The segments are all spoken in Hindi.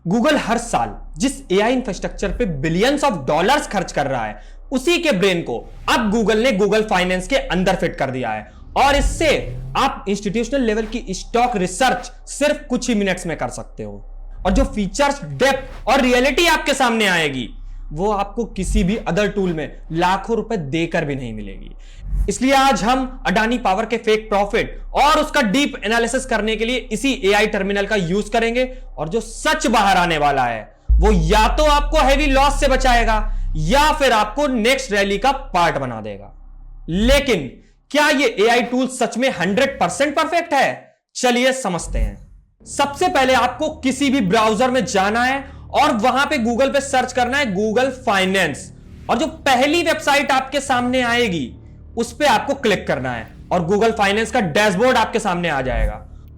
गूगल हर साल जिस एआई इंफ्रास्ट्रक्चर पे बिलियंस ऑफ डॉलर्स खर्च कर रहा है, उसी के ब्रेन को अब गूगल ने गूगल फाइनेंस के अंदर फिट कर दिया है और इससे आप इंस्टीट्यूशनल लेवल की स्टॉक रिसर्च सिर्फ कुछ ही मिनट्स में कर सकते हो। और जो फीचर्स, डेप्थ और रियलिटी आपके सामने आएगी वो आपको किसी भी अदर टूल में लाखों रुपए देकर भी नहीं मिलेगी। इसलिए आज हम अडानी पावर के फेक प्रॉफिट और उसका डीप एनालिसिस करने के लिए इसी एआई टर्मिनल का यूज करेंगे और जो सच बाहर आने वाला है वो या तो आपको हैवी लॉस से बचाएगा या फिर आपको नेक्स्ट रैली का पार्ट बना देगा। लेकिन क्या ये एआई टूल सच में 100% परफेक्ट है? चलिए समझते हैं। सबसे पहले आपको किसी भी ब्राउजर में जाना है और वहां पे गूगल पे सर्च करना है गूगल फाइनेंस, और जो पहली वेबसाइट आपके सामने आएगी उस पे आपको क्लिक करना है और गूगल फाइनेंस का डैशबोर्ड आपके सामने आ जाएगा।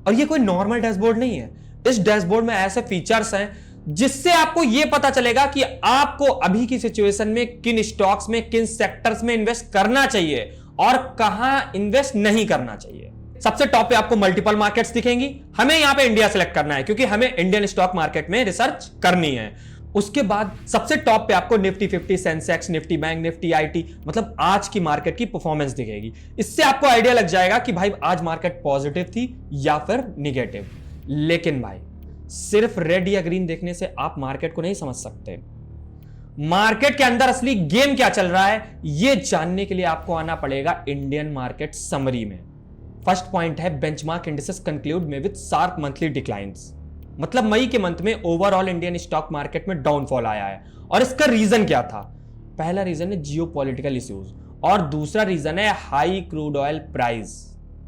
और ये कोई नॉर्मल डैशबोर्ड नहीं है, इस डैशबोर्ड में ऐसे फीचर्स हैं जिससे आपको यह पता चलेगा कि आपको अभी की सिचुएशन में किन स्टॉक्स में, किन सेक्टर्स में इन्वेस्ट करना चाहिए और कहां इन्वेस्ट नहीं करना चाहिए। सबसे टॉप पे आपको मल्टीपल मार्केट्स दिखेंगी। हमें यहां पे इंडिया सेलेक्ट करना है क्योंकि हमें इंडियन स्टॉक मार्केट में रिसर्च करनी है। उसके बाद सबसे टॉप पे आपको Nifty 50, Sensex, Nifty bank, Nifty IT, मतलब आज की मार्केट की परफॉर्मेंस दिखेगी। इससे आपको आइडिया लग जाएगा कि भाई आज मार्केट पॉजिटिव थी या फिर निगेटिव। लेकिन भाई सिर्फ रेड या ग्रीन देखने से आप मार्केट को नहीं समझ सकते। मार्केट के अंदर असली गेम क्या चल रहा है यह जानने के लिए आपको आना पड़ेगा इंडियन मार्केट समरी में। फर्स्ट पॉइंट है बेंचमार्क इंडिसेस कंक्लूड में विद शार्प मंथली डिक्लाइंस। मतलब मई के मंथ में ओवरऑल इंडियन स्टॉक मार्केट में डाउनफॉल आया है और इसका रीजन क्या था? पहला रीजन है जियोपॉलिटिकल इश्यूज और दूसरा रीजन है हाई क्रूड ऑयल प्राइस।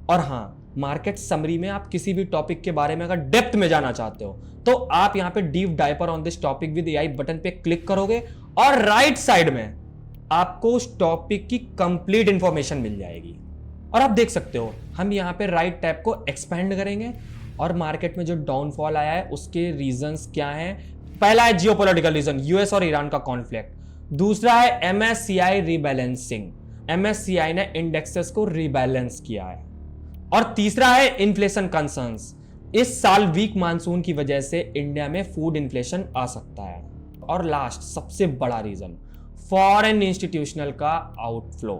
और हां, मार्केट समरी में आप किसी भी टॉपिक के बारे में अगर डेप्थ में जाना चाहते हो तो आप यहां पे deep diaper on this topic with AI button पे क्लिक करोगे और राइट साइड में आपको उस टॉपिक की कंप्लीट इंफॉर्मेशन मिल जाएगी। और आप देख सकते हो हम यहां पे राइट टैब को एक्सपेंड करेंगे और मार्केट में जो डाउनफॉल आया है उसके रीजंस क्या हैं। पहला है जियोपॉलिटिकल रीजन, यूएस और ईरान का कॉन्फ्लिक्ट। दूसरा है एमएससीआई रीबैलेंसिंग, एमएससीआई ने इंडेक्सेस को रीबैलेंस किया है। और तीसरा है इन्फ्लेशन कंसर्न्स, इस साल वीक मानसून की वजह से इंडिया में फूड इन्फ्लेशन आ सकता है। और लास्ट सबसे बड़ा रीजन फॉरेन इंस्टीट्यूशनल का आउटफ्लो।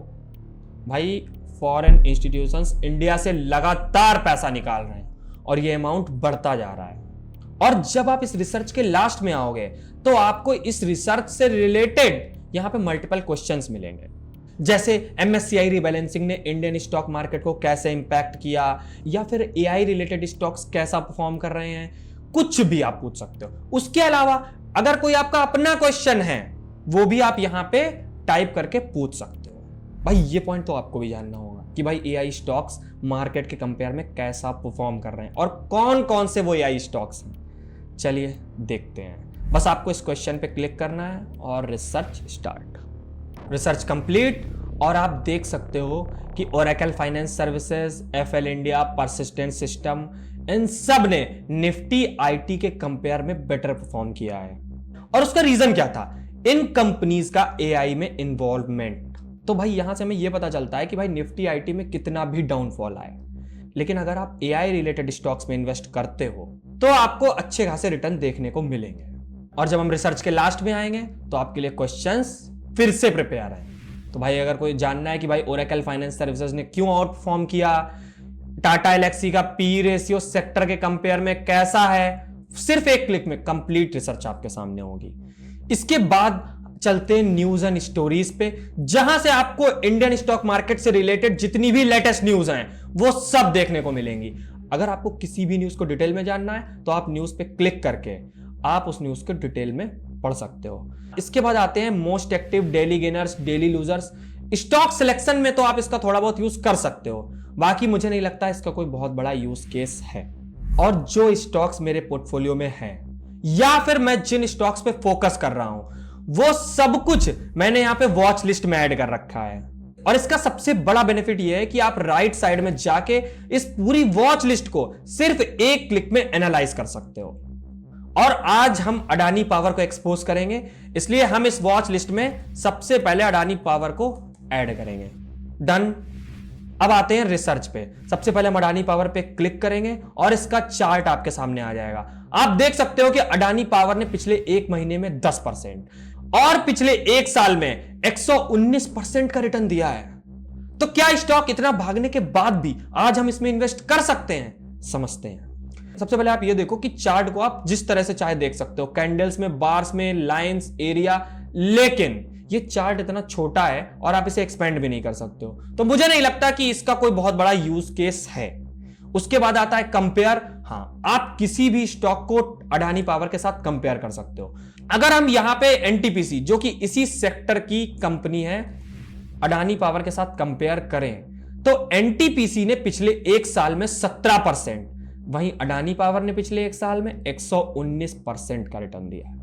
भाई फॉरेन इंस्टीट्यूशंस इंडिया से लगातार पैसा निकाल रहे हैं और ये अमाउंट बढ़ता जा रहा है। और जब आप इस रिसर्च के लास्ट में आओगे तो आपको इस रिसर्च से रिलेटेड यहां पे मल्टीपल क्वेश्चंस मिलेंगे, जैसे एमएससीआई रीबैलेंसिंग ने इंडियन स्टॉक मार्केट को कैसे इंपैक्ट किया, या फिर एआई रिलेटेड स्टॉक्स कैसा परफॉर्म कर रहे हैं, कुछ भी आप पूछ सकते हो। उसके अलावा अगर कोई आपका अपना क्वेश्चन है वो भी आप यहां पे टाइप करके पूछ सकते हो। भाई ये पॉइंट तो आपको भी जानना होगा कि भाई एआई स्टॉक्स मार्केट के कंपेयर में कैसा परफॉर्म कर रहे हैं और कौन कौन से वो एआई स्टॉक्स हैं। चलिए देखते हैं। बस आपको इस क्वेश्चन पे क्लिक करना है और रिसर्च स्टार्ट। रिसर्च कंप्लीट और आप देख सकते हो कि Oracle Finance Services, FL India, Persistent System, इन सब ने निफ्टी आईटी के कंपेयर में बेटर परफॉर्म किया है। और उसका रीजन क्या था? इन कंपनीज का एआई में इन्वॉल्वमेंट। तो भाई यहां से हमें यह पता चलता है कि भाई निफ्टी आईटी में कितना भी डाउनफॉल आए, लेकिन अगर आप एआई रिलेटेड स्टॉक्स में इन्वेस्ट करते हो तो आपको अच्छे खासे रिटर्न देखने को मिलेंगे। और जब हम रिसर्च के लास्ट में आएंगे तो आपके लिए क्वेश्चंस फिर से प्रिपेयर है। तो भाई अगर कोई जानना है कि भाई ओरेकल फाइनेंस सर्विसेज ने क्यों आउट परफॉर्म किया, टाटा एलेक्सी का पी रेशियो सेक्टर के कंपेयर में कैसा है, सिर्फ एक क्लिक में कंप्लीट रिसर्च आपके सामने होगी। इसके बाद चलते हैं न्यूज एंड स्टोरीज पे, जहां से आपको इंडियन स्टॉक मार्केट से रिलेटेड जितनी भी लेटेस्ट न्यूज हैं वो सब देखने को मिलेंगी। अगर आपको किसी भी न्यूज को डिटेल में जानना है तो आप न्यूज पे क्लिक करके आप उस न्यूज को डिटेल में पढ़ सकते हो। इसके बाद आते हैं most active, daily gainers, daily losers. Stock selection में तो आप इसका थोड़ा बहुत यूज कर सकते हो, बाकी मुझे नहीं लगता इसका कोई बहुत बड़ा यूज केस है। और जो स्टॉक्स मेरे पोर्टफोलियो में है या फिर मैं जिन स्टॉक्स पे फोकस कर रहा हूं वो सब कुछ मैंने यहां पे वॉच लिस्ट में ऐड कर रखा है। और इसका सबसे बड़ा बेनिफिट यह है कि आप राइट साइड में जाके इस पूरी वॉच लिस्ट को सिर्फ एक क्लिक में एनालाइज कर सकते हो। और आज हम अडानी पावर को एक्सपोज करेंगे, इसलिए हम इस वॉच लिस्ट में सबसे पहले अडानी पावर को ऐड करेंगे। डन। अब आते हैं रिसर्च पे। सबसे पहले हम अडानी पावर पे क्लिक करेंगे और इसका चार्ट आपके सामने आ जाएगा। आप देख सकते हो कि अडानी पावर ने पिछले एक महीने में 10% और पिछले एक साल में 119% का रिटर्न दिया है। तो क्या स्टॉक इतना भागने के बाद भी आज हम इसमें इन्वेस्ट कर सकते हैं? समझते हैं। सबसे पहले आप ये देखो कि चार्ट को आप जिस तरह से चाहे देख सकते हो, कैंडल्स में, बार्स में, लाइंस, एरिया, लेकिन ये चार्ट इतना छोटा है और आप इसे एक्सपेंड भी नहीं कर सकते हो, तो मुझे नहीं लगता कि इसका कोई बहुत बड़ा यूज केस है। उसके बाद आता है कंपेयर। हाँ, आप किसी भी स्टॉक को अडानी पावर के साथ कंपेयर कर सकते हो। अगर हम यहां पे एनटीपीसी, जो कि इसी सेक्टर की कंपनी है, अडानी पावर के साथ कंपेयर करें तो एनटीपीसी ने पिछले एक साल में 17%, वहीं अडानी पावर ने पिछले एक साल में 119% का रिटर्न दिया है।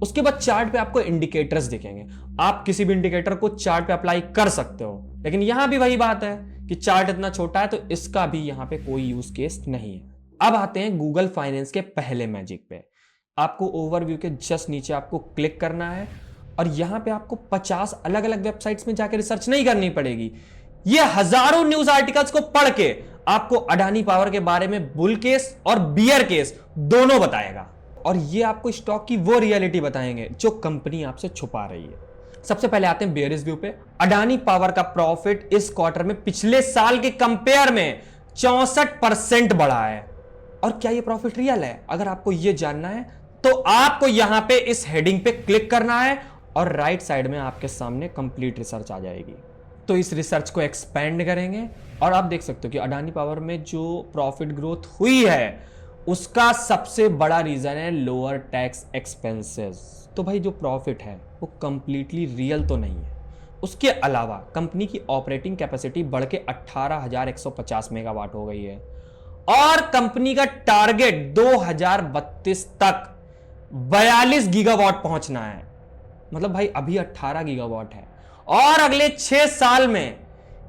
उसके बाद चार्ट पे आपको इंडिकेटर्स दिखेंगे। आप किसी भी इंडिकेटर को चार्ट पे अप्लाई कर सकते हो, लेकिन यहां भी वही बात है कि चार्ट इतना छोटा है तो इसका भी यहां पे कोई यूज केस नहीं है। अब आते हैं गूगल फाइनेंस के पहले मैजिक पे। आपको ओवरव्यू के जस्ट नीचे आपको क्लिक करना है और यहां पे आपको 50 अलग अलग वेबसाइट्स में जाकर रिसर्च नहीं करनी पड़ेगी। ये हजारों न्यूज आर्टिकल्स को पढ़ के आपको अडानी पावर के बारे में बुल केस और बियर केस दोनों बताएगा, और ये आपको स्टॉक की वो रियलिटी बताएंगे जो कंपनी आपसे छुपा रही है। सबसे पहले आते हैं बेयरिश व्यू पे। अडानी पावर का प्रॉफिट इस क्वार्टर में पिछले साल के कंपेयर में 64% बढ़ा है। और क्या ये प्रॉफिट रियल है? अगर आपको ये जानना है तो आपको यहां पे इस हेडिंग पे क्लिक करना है और राइट साइड में आपके सामने कंप्लीट रिसर्च आ जाएगी। तो इस रिसर्च को एक्सपेंड करेंगे और आप देख सकते हो कि अडानी पावर में जो प्रॉफिट ग्रोथ हुई है उसका सबसे बड़ा रीजन है लोअर टैक्स एक्सपेंसेस। तो भाई जो प्रॉफिट है वो कंप्लीटली रियल तो नहीं है। उसके अलावा कंपनी की ऑपरेटिंग कैपेसिटी बढ़ के 18,150 मेगावाट हो गई है और कंपनी का टारगेट 2032 तक 42 गीगावाट पहुंचना है। मतलब भाई अभी 18 गीगावाट है और अगले 6 साल में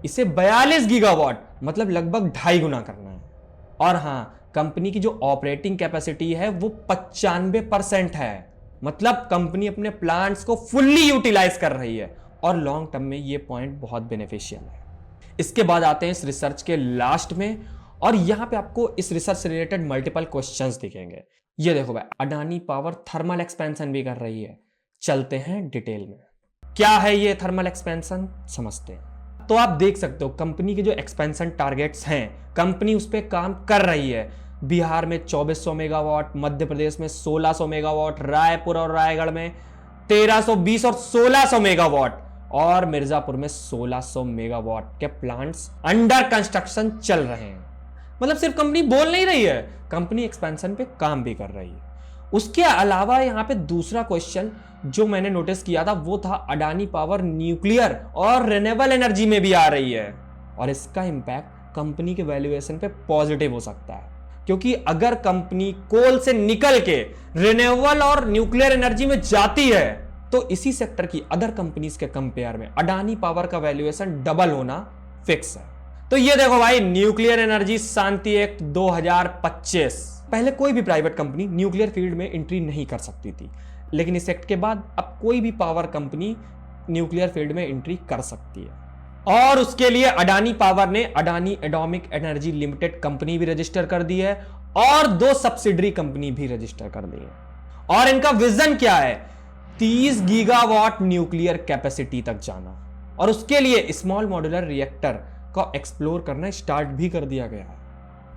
इसे 42 गीगावाट, मतलब लगभग 2.5 गुना करना है। और हां, कंपनी की जो ऑपरेटिंग कैपेसिटी है वो 95% है, मतलब कंपनी अपने प्लांट्स को फुल्ली यूटिलाइज कर रही है और लॉन्ग टर्म में ये पॉइंट बहुत बेनिफिशियल है। इसके बाद आते हैं इस रिसर्च के लास्ट में और यहां पे आपको इस रिसर्च से रिलेटेड मल्टीपल क्वेश्चंस दिखेंगे। ये देखो भाई, अडानी पावर थर्मल एक्सपेंशन भी कर रही है। चलते हैं डिटेल में, क्या है ये थर्मल एक्सपेंशन समझते हैं। तो आप देख सकते हो कंपनी के जो एक्सपेंशन टारगेट्स हैं, कंपनी उस पर काम कर रही है। बिहार में 2400 मेगावाट, मध्य प्रदेश में 1600 मेगावाट, रायपुर और रायगढ़ में 1320 और 1600 मेगावाट और मिर्जापुर में 1600 मेगावाट के प्लांट्स अंडर कंस्ट्रक्शन चल रहे हैं। मतलब सिर्फ कंपनी बोल नहीं रही है, कंपनी एक्सपेंशन पे काम भी कर रही है। उसके अलावा यहां पे दूसरा क्वेश्चन जो मैंने नोटिस किया था वो था अडानी पावर न्यूक्लियर और रिन्यूएबल एनर्जी में भी आ रही है और इसका इंपैक्ट कंपनी के वैल्यूएशन पे पॉजिटिव हो सकता है, क्योंकि अगर कंपनी कोल से निकल के रिन्यूएबल और न्यूक्लियर एनर्जी में जाती है तो इसी सेक्टर की अदर कंपनीज के कंपेयर में अडानी पावर का वैल्यूएशन डबल होना फिक्स है। तो ये देखो भाई, न्यूक्लियर एनर्जी शांति एक्ट 2025, पहले कोई भी प्राइवेट कंपनी न्यूक्लियर फील्ड में एंट्री नहीं कर सकती थी, लेकिन इस एक्ट के बाद अब कोई भी पावर कंपनी न्यूक्लियर फील्ड में एंट्री कर सकती है और उसके लिए अडानी पावर ने Adani atomic energy limited company भी रजिस्टर कर दी है और 2 सब्सिडरी कंपनी भी रजिस्टर कर दी है। और इनका विजन क्या है? 30 गीगावाट न्यूक्लियर कैपेसिटी तक जाना और उसके लिए स्मॉल मॉड्यूलर रिएक्टर का एक्सप्लोर करना स्टार्ट भी कर दिया गया है।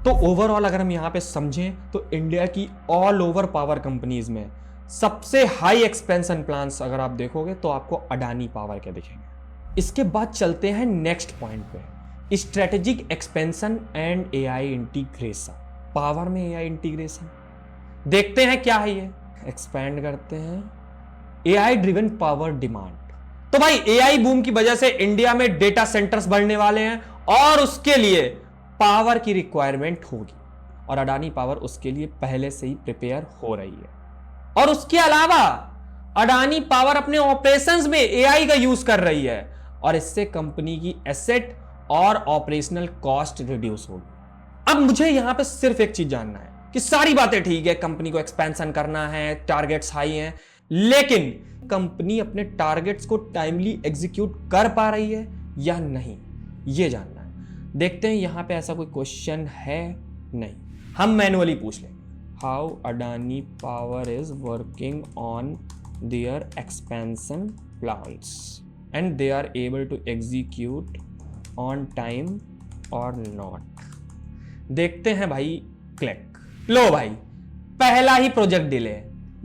तो ओवरऑल अगर हम यहां पे समझें तो इंडिया की ऑल ओवर पावर कंपनीज में सबसे हाई एक्सपेंशन प्लान्स अगर आप देखोगे तो आपको अडानी पावर के दिखेंगे। इसके बाद चलते हैं नेक्स्ट पॉइंट पे, strategic expansion and AI integration. Power में एआई इंटीग्रेशन देखते हैं क्या है ये। एक्सपेंड करते हैं, एआई ड्रिवन पावर डिमांड। तो भाई एआई बूम की वजह से इंडिया में डेटा सेंटर्स बढ़ने वाले हैं और उसके लिए पावर की रिक्वायरमेंट होगी और अडानी पावर उसके लिए पहले से ही प्रिपेयर हो रही है। और उसके अलावा अडानी पावर अपने ऑपरेशंस में एआई का यूज कर रही है और इससे कंपनी की एसेट और ऑपरेशनल कॉस्ट रिड्यूस होगी। अब मुझे यहां पे सिर्फ एक चीज जानना है कि सारी बातें ठीक है, कंपनी को एक्सपेंशन करना है, टारगेट्स हाई हैं, लेकिन कंपनी अपने टारगेट्स को टाइमली एग्जीक्यूट कर पा रही है या नहीं, यह जानना है। देखते हैं यहां पे ऐसा कोई क्वेश्चन है, नहीं, हम मैनुअली पूछ लेंगे। How Adani power is working on their expansion plans and they are able to execute on time और नॉट। देखते हैं भाई क्लिक। लो भाई, पहला ही प्रोजेक्ट डिले,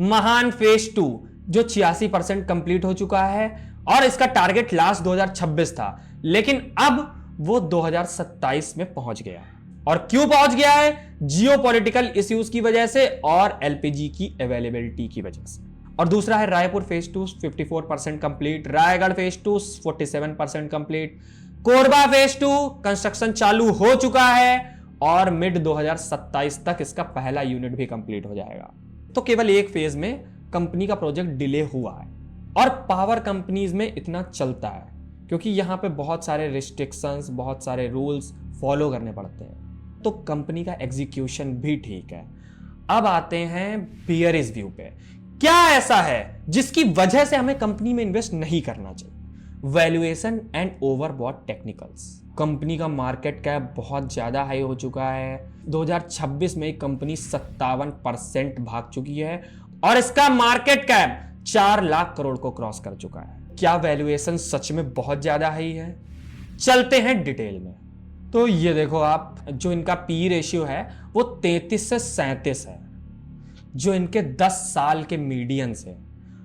महान फेज 2 जो 86% कंप्लीट हो चुका है और इसका टारगेट लास्ट 2026 था, लेकिन अब वो 2027 में पहुंच गया है। और क्यों पहुंच गया है? जियोपॉलिटिकल इश्यूज की वजह से और एलपीजी की अवेलेबिलिटी की वजह से। और दूसरा है Raipur phase 2 54% complete, Raigarh phase 2 47% complete, Korba phase 2 construction चालू हो चुका है और मिड 2027 तक इसका पहला यूनिट भी कंप्लीट हो जाएगा। तो केवल एक फेज में कंपनी का प्रोजेक्ट डिले हुआ है। और पावर कंपनीज में इतना चलता है क्योंकि यहां पे बहुत सारे रिस्ट्रिक्शंस, बहुत सारे रूल्स फॉलो करने पड़ते हैं, तो कंपनी का एग्जीक्यूशन भी ठीक है। अब आते हैं बियरिश व्यू पे। क्या ऐसा है जिसकी वजह से हमें कंपनी में इन्वेस्ट नहीं करना चाहिए? Valuation and overbought technicals. Company का मार्केट कैप बहुत ज्यादा हाई हो चुका है। 2026 में कंपनी 57% भाग चुकी है और इसका मार्केट कैप 4 लाख करोड़ को क्रॉस कर चुका है। क्या वैल्यूएशन सच में बहुत ज्यादा हाई है? चलते हैं डिटेल में। तो ये देखो आप, जो इनका पी रेशियो है वो 33 से 37 है, जो इनके 10 साल के मीडियन से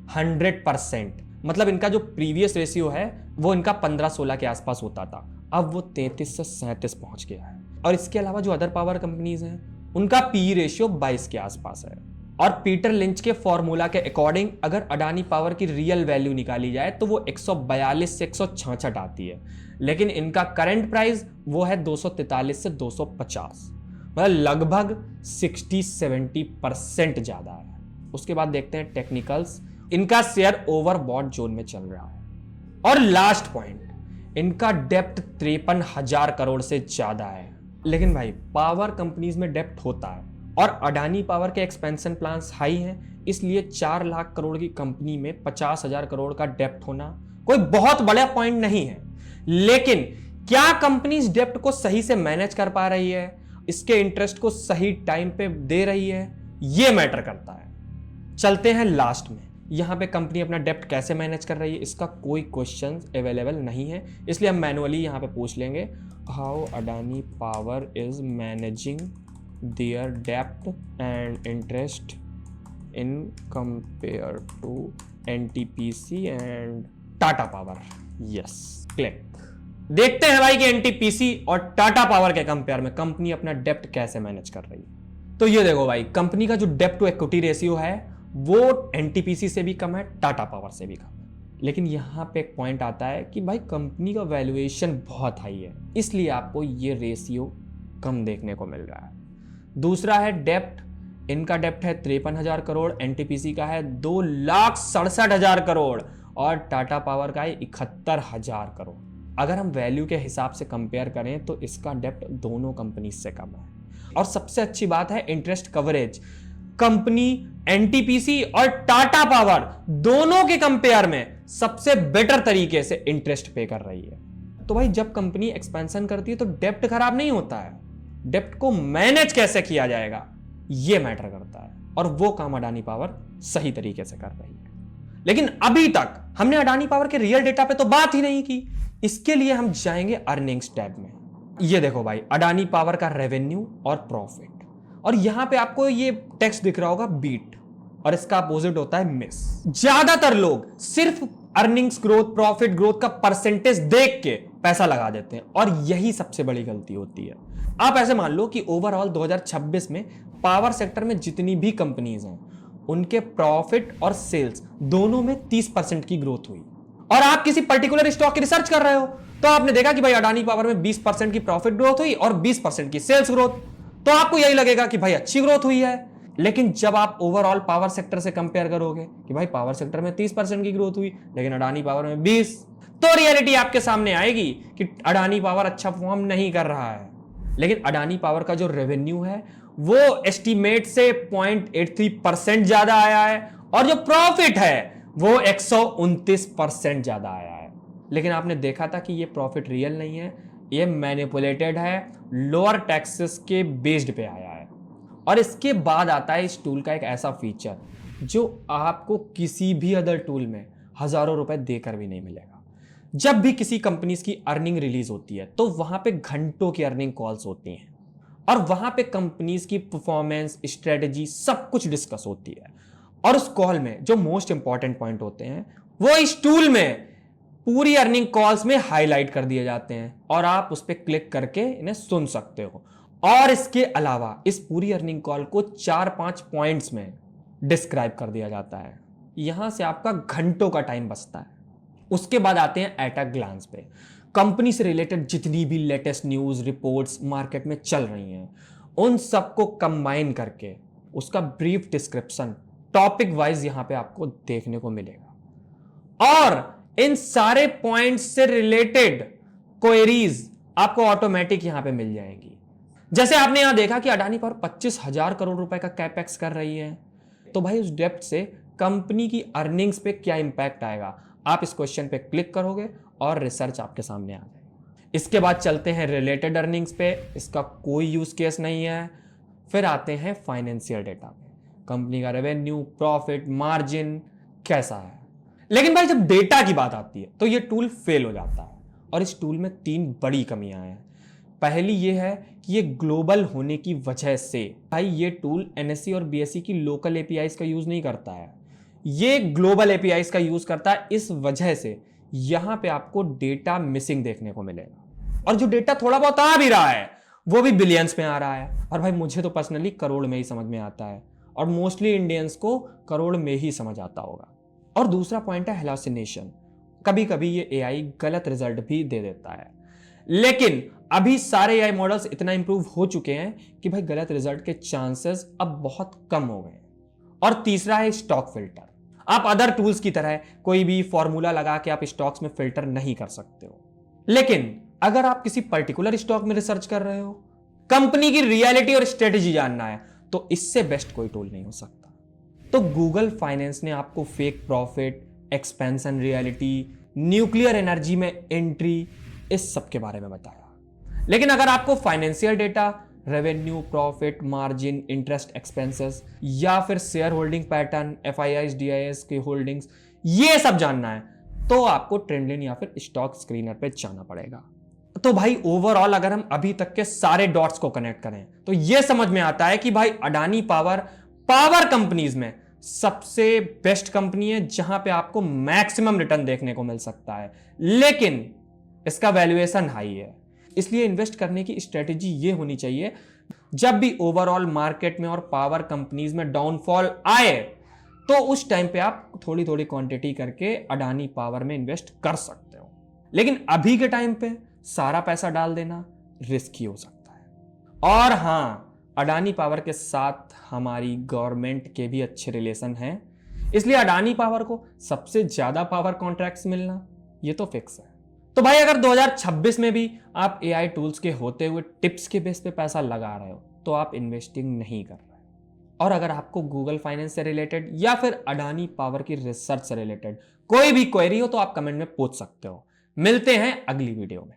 100%, मतलब इनका जो प्रीवियस रेशियो है वो इनका 15-16 के आसपास होता था, अब वो 33 से 37 पहुंच गया है। और इसके अलावा जो अदर पावर कंपनीज हैं उनका पी रेशियो 22 के आसपास है। और पीटर लिंच के फॉर्मूला के अकॉर्डिंग अगर अडानी पावर की रियल वैल्यू निकाली जाए तो वो 142 से 166 आती है, लेकिन इनका करंट प्राइस वो है 243 से 250, मतलब लगभग 60-70% ज्यादा है। उसके बाद देखते हैं टेक्निकल्स। इनका शेयर ओवरबॉट जोन में चल रहा है। और लास्ट पॉइंट, इनका डेप्ट 53,000 करोड़ से ज्यादा है। लेकिन भाई पावर कंपनीज में डेप्ट होता है और अडानी पावर के एक्सपेंशन प्लान्स हाई हैं, इसलिए 4 लाख करोड़ की कंपनी में 50,000 करोड़ का डेप्ट होना कोई बहुत बड़ा पॉइंट नहीं है। लेकिन क्या कंपनी इस डेप्ट को सही से मैनेज कर पा रही है, इसके इंटरेस्ट को सही टाइम पे दे रही है, यह मैटर करता है। चलते हैं लास्ट में। यहां पे कंपनी अपना डेप्ट कैसे मैनेज कर रही है, इसका कोई क्वेश्चन अवेलेबल नहीं है, इसलिए हम मैनुअली यहां पे पूछ लेंगे, how Adani power is managing their debt and interest in compare to NTPC and Tata Power। yes, click। देखते हैं भाई कि NTPC और टाटा पावर के कंपेयर में कंपनी अपना डेप्ट कैसे मैनेज कर रही है। तो ये देखो भाई, कंपनी का जो डेप्ट टू इक्विटी रेशियो है वो NTPC से भी कम है, टाटा पावर से भी कम है। लेकिन यहां पे एक पॉइंट आता है कि भाई कंपनी का वैल्यूएशन बहुत हाई है, इसलिए आपको ये रेशियो कम देखने को मिल रहा है। दूसरा है डेप्ट, इनका डेप्ट है 53,000 करोड़, एनटीपीसी का है 2,67,000 करोड़ और टाटा पावर का है 71,000 करोड़। अगर हम वैल्यू के हिसाब से कंपेयर करें तो इसका डेप्ट दोनों कंपनी से कम है। और सबसे अच्छी बात है इंटरेस्ट कवरेज, कंपनी एनटीपीसी और टाटा पावर दोनों के कंपेयर में सबसे बेटर तरीके से इंटरेस्ट पे कर रही है। तो भाई जब कंपनी एक्सपेंशन करती है तो डेप्ट खराब नहीं होता है, डेप्ट को मैनेज कैसे किया जाएगा यह मैटर करता है, और वो काम अडानी पावर सही तरीके से कर रही है। लेकिन अभी तक हमने अडानी पावर के रियल डेटा पे तो बात ही नहीं की, इसके लिए हम जाएंगे अर्निंग्स टैब में। ये देखो भाई, अडानी पावर का रेवेन्यू और प्रॉफिट, और यहां पे आपको ये टेक्स्ट दिख रहा होगा बीट, और इसका अपोजिट होता है मिस। ज्यादातर लोग सिर्फ अर्निंग्स ग्रोथ, प्रॉफिट ग्रोथ का परसेंटेज देख के पैसा लगा देते हैं, और यही सबसे बड़ी गलती होती है। आप ऐसे मान लो कि ओवरऑल 2026 में पावर सेक्टर में जितनी भी कंपनीज हैं उनके प्रॉफिट और सेल्स दोनों में 30% की ग्रोथ हुई, और आप किसी पर्टिकुलर स्टॉक की रिसर्च कर रहे हो तो आपने देखा कि भाई अडानी पावर में 20% की प्रॉफिट ग्रोथ हुई और 20% की सेल्स ग्रोथ, तो आपको यही लगेगा कि भाई अच्छी ग्रोथ हुई है। लेकिन जब आप ओवरऑल पावर सेक्टर से कंपेयर करोगे कि भाई पावर सेक्टर में 30% की ग्रोथ हुई लेकिन अडानी पावर में 20, तो रियलिटी आपके सामने आएगी कि अडानी पावर अच्छा परफॉर्म नहीं कर रहा है। लेकिन अडानी पावर का जो रेवेन्यू है वो एस्टीमेट से 0.83% ज्यादा आया है, और जो प्रॉफिट है वो 129% ज्यादा आया है। लेकिन आपने देखा था कि ये प्रॉफिट रियल नहीं है, ये मैनिपुलेटेड है, लोअर टैक्सेस के बेस्ड पे आया है। और इसके बाद आता है इस टूल का एक ऐसा फीचर जो आपको किसी भी अदर टूल में हजारों रुपए देकर भी नहीं मिलेगा। जब भी किसी कंपनीज की अर्निंग रिलीज होती है तो वहां पे घंटों की अर्निंग कॉल्स होती हैं और वहां पे कंपनीज की परफॉर्मेंस, स्ट्रेटजी सब कुछ डिस्कस होती है। और उस कॉल में जो मोस्ट इंपॉर्टेंट पॉइंट होते हैं वो इस टूल में पूरी अर्निंग कॉल्स में हाईलाइट कर दिए जाते हैं और आप उस पर क्लिक करके इन्हें सुन सकते हो। और इसके अलावा इस पूरी अर्निंग कॉल को 4-5 पॉइंट्स में डिस्क्राइब कर दिया जाता है। यहां से आपका घंटों का टाइम बचता है। उसके बाद आते हैं एट अ ग्लांस पे। कंपनी से रिलेटेड जितनी भी लेटेस्ट न्यूज रिपोर्ट्स मार्केट में चल रही हैं उन सबको कंबाइन करके उसका ब्रीफ डिस्क्रिप्शन टॉपिक वाइज यहां पे आपको देखने को मिलेगा। और इन सारे पॉइंट्स से रिलेटेड क्वेरीज आपको ऑटोमेटिक यहां पे मिल जाएंगी। जैसे आपने यहां देखा कि अडानी पावर 25,000 करोड़ रुपए का कैपेक्स कर रही है, तो भाई उस डेप्थ से कंपनी की अर्निंग्स पे क्या इंपैक्ट आएगा, आप इस क्वेश्चन पे क्लिक करोगे और रिसर्च आपके सामने आ जाएगी। इसके बाद चलते हैं रिलेटेड अर्निंग्स पे, इसका कोई यूज केस नहीं है। फिर आते हैं फाइनेंशियल डेटा पे, कंपनी का रेवेन्यू, प्रॉफिट, मार्जिन कैसा है। लेकिन भाई जब डेटा की बात आती है तो ये टूल फेल हो जाता है और इस टूल में 3 बड़ी कमियां हैं। पहली ये है कि ये ग्लोबल होने की वजह से भाई ये टूल एनएससी और बीएसई की लोकल एपीआईज का यूज नहीं करता है, ये ग्लोबल एपीआईज का यूज करता है। इस वजह से यहां पे आपको डेटा मिसिंग देखने को मिलेगा और जो डेटा थोड़ा बहुत आ भी रहा है वो भी बिलियंस में आ रहा है। और भाई मुझे तो पर्सनली करोड़ में ही समझ में आता है और मोस्टली इंडियंस को करोड़ में ही समझ आता होगा। और दूसरा पॉइंट है हेलुसिनेशन। कभी कभी ये एआई गलत रिजल्ट भी दे देता है, लेकिन अभी सारे एआई मॉडल्स इतना इंप्रूव हो चुके हैं कि भाई गलत रिजल्ट के चांसेस अब बहुत कम हो गए। और तीसरा है स्टॉक फिल्टर। आप अदर टूल्स की तरह कोई भी फॉर्मूला लगा के आप स्टॉक्स में फिल्टर नहीं कर सकते हो, लेकिन अगर आप किसी पर्टिकुलर स्टॉक में रिसर्च कर रहे हो, कंपनी की रियलिटी और स्ट्रेटेजी जानना है, तो इससे बेस्ट कोई टूल नहीं हो सकता। तो गूगल फाइनेंस ने आपको fake profit, expansion reality, nuclear energy में एंट्री, इस सब के बारे में बताया। लेकिन अगर आपको financial data, revenue, profit, margin, interest expenses या फिर share holding pattern, FIIs, DIIs की होल्डिंग्स, ये सब जानना है तो आपको ट्रेंडलिन या फिर स्टॉक स्क्रीनर पे जाना पड़ेगा। तो भाई ओवरऑल अगर हम अभी तक के सारे डॉट्स को कनेक्ट करें तो यह समझ में आता है कि भाई अडानी पावर कंपनीज में सबसे बेस्ट कंपनी है जहां पे आपको मैक्सिमम रिटर्न देखने को मिल सकता है, लेकिन इसका वैल्यूएशन हाई है। इसलिए इन्वेस्ट करने की स्ट्रेटेजी ये होनी चाहिए, जब भी ओवरऑल मार्केट में और पावर कंपनीज में डाउनफॉल आए तो उस टाइम पे आप थोड़ी थोड़ी क्वांटिटी करके अडानी पावर में इन्वेस्ट कर सकते हो। लेकिन अभी के टाइम पे सारा पैसा डाल देना रिस्की हो सकता है। और हां, अडानी पावर के साथ हमारी गवर्नमेंट के भी अच्छे रिलेशन हैं, इसलिए अडानी पावर को सबसे ज्यादा पावर कॉन्ट्रैक्ट्स मिलना ये तो फिक्स है। तो भाई अगर 2026 में भी आप एआई टूल्स के होते हुए टिप्स के बेस पे पैसा लगा रहे हो तो आप इन्वेस्टिंग नहीं कर रहे। और अगर आपको गूगल फाइनेंस से रिलेटेड या फिर अडानी पावर की रिसर्च से रिलेटेड कोई भी क्वेरी हो तो आप कमेंट में पूछ सकते हो। मिलते हैं अगली वीडियो में।